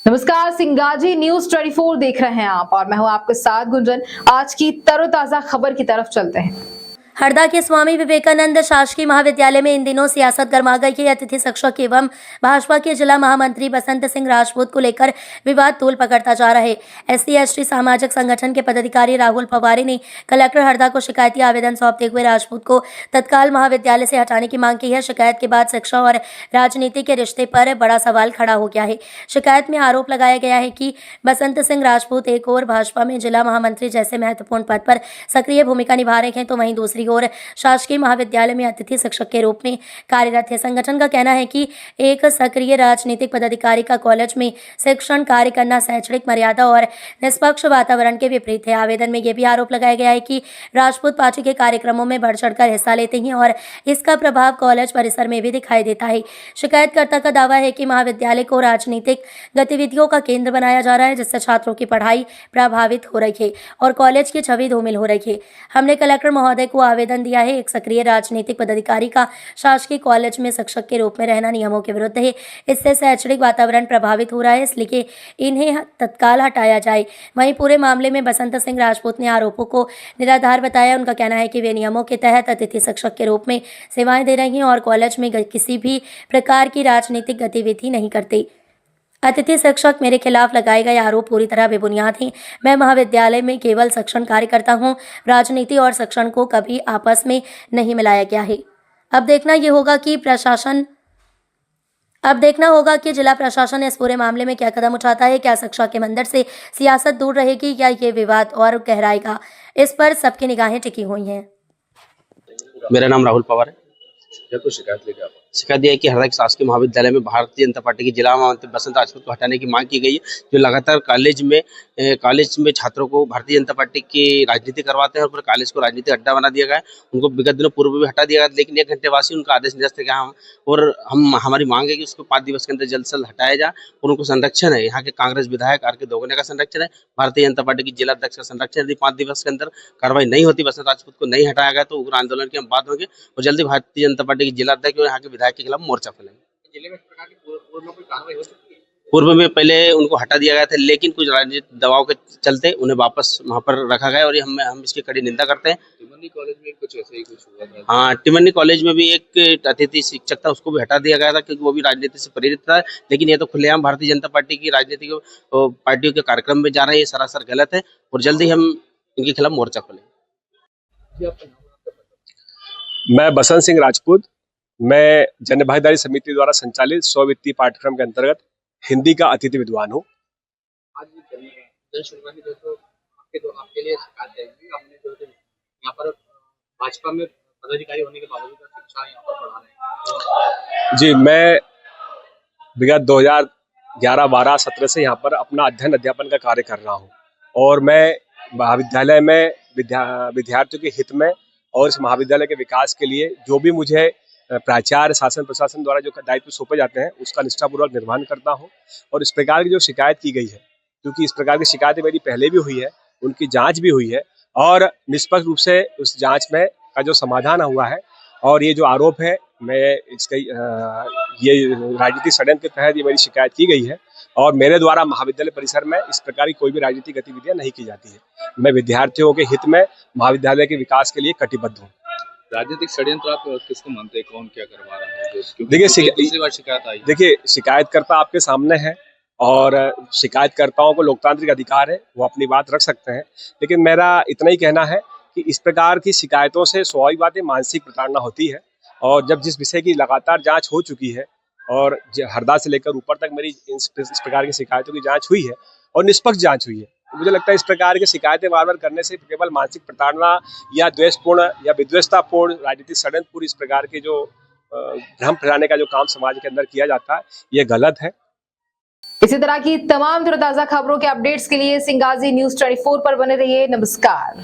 नमस्कार, सिंगाजी न्यूज 24 देख रहे हैं आप और मैं हूं आपके साथ गुंजन। आज की तरोताजा खबर की तरफ चलते हैं। हरदा के स्वामी विवेकानंद शासकीय महाविद्यालय में इन दिनों सियासत गर्मा गई है। अतिथि शिक्षक एवं भाजपा के जिला महामंत्री बसंत सिंह राजपूत को लेकर विवाद तूल पकड़ता जा रहा है। SC/ST सामाजिक संगठन के पदाधिकारी राहुल पवार ने कलेक्टर हरदा को शिकायती आवेदन सौंपते हुए राजपूत को तत्काल महाविद्यालय से हटाने की मांग की है। शिकायत के बाद शिक्षा और राजनीति के रिश्ते पर बड़ा सवाल खड़ा हो गया है। शिकायत में आरोप लगाया गया है कि बसंत सिंह राजपूत एक और भाजपा में जिला महामंत्री जैसे महत्वपूर्ण पद पर सक्रिय भूमिका निभा रहे हैं, तो वहीं दूसरी और शासकीय महाविद्यालय में अतिथि शिक्षक के रूप में कार्यरत है। संगठन का कहना है कि एक सक्रिय राजनीतिक पदाधिकारी का कॉलेज में शिक्षण कार्य करना शैक्षणिक मर्यादा और निष्पक्ष वातावरण के विपरीत है। आवेदन में यह भी आरोप लगाया गया है कि राजपूत पार्टी के कार्यक्रमों में बढ़ चढ़कर हिस्सा लेते हैं और इसका प्रभाव कॉलेज परिसर में भी दिखाई देता है। शिकायतकर्ता का दावा है कि महाविद्यालय को राजनीतिक गतिविधियों का केंद्र बनाया जा रहा है, जिससे छात्रों की पढ़ाई प्रभावित हो रही है और कॉलेज की छवि धूमिल हो रही है। हमने कलेक्टर महोदय को आवेदन दिया है। एक सक्रिय राजनीतिक पदाधिकारी का शासकीय कॉलेज में शिक्षक के रूप में रहना नियमों के विरुद्ध है। इससे शैक्षणिक वातावरण प्रभावित हो रहा है, इसलिए इन्हें तत्काल हटाया जाए। वहीं पूरे मामले में बसंत सिंह राजपूत ने आरोपों को निराधार बताया। उनका कहना है कि वे नियमों के तहत अतिथि शिक्षक के रूप में सेवाएं दे रही हैं और कॉलेज में किसी भी प्रकार की राजनीतिक गतिविधि नहीं करते। अतिथि शिक्षक मेरे खिलाफ लगाए गए आरोप पूरी तरह बेबुनियाद हैं। मैं महाविद्यालय में केवल शिक्षण कार्य करता हूं। राजनीति और शिक्षण को कभी आपस में नहीं मिलाया गया है। अब देखना होगा कि जिला प्रशासन इस पूरे मामले में क्या कदम उठाता है। क्या शिक्षा के मंदिर से सियासत दूर रहेगी या ये विवाद और गहराएगा, इस पर सबकी निगाहें टिकी हुई हैं। मेरा नाम राहुल पवार है। क्या कुछ शिकायत लेके आप? शिकायत यह है कि हरदा के शासकीय महाविद्यालय में भारतीय जनता पार्टी की जिला महामंत्री बसंत राजपूत को हटाने की मांग की गई है, जो लगातार कॉलेज में छात्रों को भारतीय जनता पार्टी की राजनीति करवाते हैं और पूरे कॉलेज को राजनीतिक अड्डा बना दिया गया है। उनको विगत दिनों पूर्व भी हटा दिया गया, लेकिन 1 घंटे बाद उनका आदेश निरस्त किया और हमारी मांग है कि उसको 5 दिवस के अंदर जल्द से जल्द हटाया जाए और उनको संरक्षण है। यहाँ के कांग्रेस विधायक आर के दोगुने का संरक्षण है, भारतीय जनता पार्टी की जिला अध्यक्ष का संरक्षण। यदि 5 दिवस के अंदर कार्रवाई नहीं होती, बसंत राजपूत को नहीं हटाया गया, तो उग्र आंदोलन की हम बात होंगे और जल्दी भारतीय जनता पार्टी की जिला अध्यक्ष और यहाँ के विधायक के खिलाफ मोर्चा खोलेंगे। जिले में इस प्रकार की पूर्व में कोई कार्रवाई हो सकती है? पूर्व में पहले उनको हटा दिया गया था, लेकिन कुछ राजनीतिक दबाव के चलते उन्हें वापस वहां पर रखा गया और हम इसकी कड़ी निंदा करते हैं। टिमरनी कॉलेज में कुछ ऐसा ही कुछ हुआ था? हाँ, टिमरनी कॉलेज में भी एक अतिथि शिक्षक था, उसको भी हटा दिया गया था क्योंकि वो भी राजनीति से प्रेरित था। लेकिन ये तो खुलेआम भारतीय जनता पार्टी की राजनीतिक पार्टियों के कार्यक्रम में जा रहे हैं, ये सरासर गलत है और जल्दी हम इनके खिलाफ मोर्चा खोलेंगे। मैं बसंत सिंह राजपूत, मैं जन भागीदारी समिति द्वारा संचालित 100 वित्तीय पाठ्यक्रम के अंतर्गत हिंदी का अतिथि विद्वान हूँ। आज जन सुनवाई दोस्तों आपके लिए शिकायत है कि हमने जो यहाँ पर भाजपा में पदाधिकारी होने के बावजूद शिक्षा यहाँ पर पढ़ा रहे हैं। जी, मैं विगत 2011-12 सत्र से यहाँ पर अपना अध्ययन का कार्य कर रहा हूँ और मैं महाविद्यालय में विद्यार्थियों के हित में और इस महाविद्यालय के विकास के लिए जो भी मुझे प्राचार्य शासन प्रशासन द्वारा जो दायित्व सौंपे जाते हैं उसका निष्ठापूर्वक निर्वहन करता हूं। और इस प्रकार की जो शिकायत की गई है, क्योंकि इस प्रकार की शिकायतें मेरी पहले भी हुई है, उनकी जांच भी हुई है और निष्पक्ष रूप से उस जांच में का जो समाधान हुआ है और ये जो आरोप है, मैं इसका ये राजनीतिक षड्यंत्र के तहत ये मेरी शिकायत की गई है और मेरे द्वारा महाविद्यालय परिसर में इस प्रकार की कोई भी राजनीतिक गतिविधियां नहीं की जाती है। मैं विद्यार्थियों के हित में महाविद्यालय के विकास के लिए कटिबद्ध हूँ। राजनीतिक षड्यंत्र आप किसको मानते हैं, कौन क्या करवा रहा है? देखिए, दूसरी बार शिकायत आई। देखिए, शिकायतकर्ता आपके सामने है और शिकायतकर्ताओं को लोकतांत्रिक अधिकार है, वो अपनी बात रख सकते हैं, लेकिन मेरा इतना ही कहना है कि इस प्रकार की शिकायतों से स्वाभाविक बात है मानसिक प्रताड़ना होती है और जब जिस विषय की लगातार जांच हो चुकी है और हरदा से लेकर ऊपर तक मेरी इस प्रकार की शिकायतों की जांच हुई है और निष्पक्ष जांच हुई है, तो मुझे लगता है इस प्रकार की शिकायतें बार बार करने से केवल मानसिक प्रताड़ना या द्वेषपूर्ण या विद्वेषतापूर्ण राजनीतिक षड्यंत्र इस प्रकार के जो भ्रम फैलाने का जो काम समाज के अंदर किया जाता है, ये गलत है। इसी तरह की तमाम तरोताजा खबरों के अपडेट्स के लिए सिंगाजी न्यूज 24 पर बने रहिए। नमस्कार।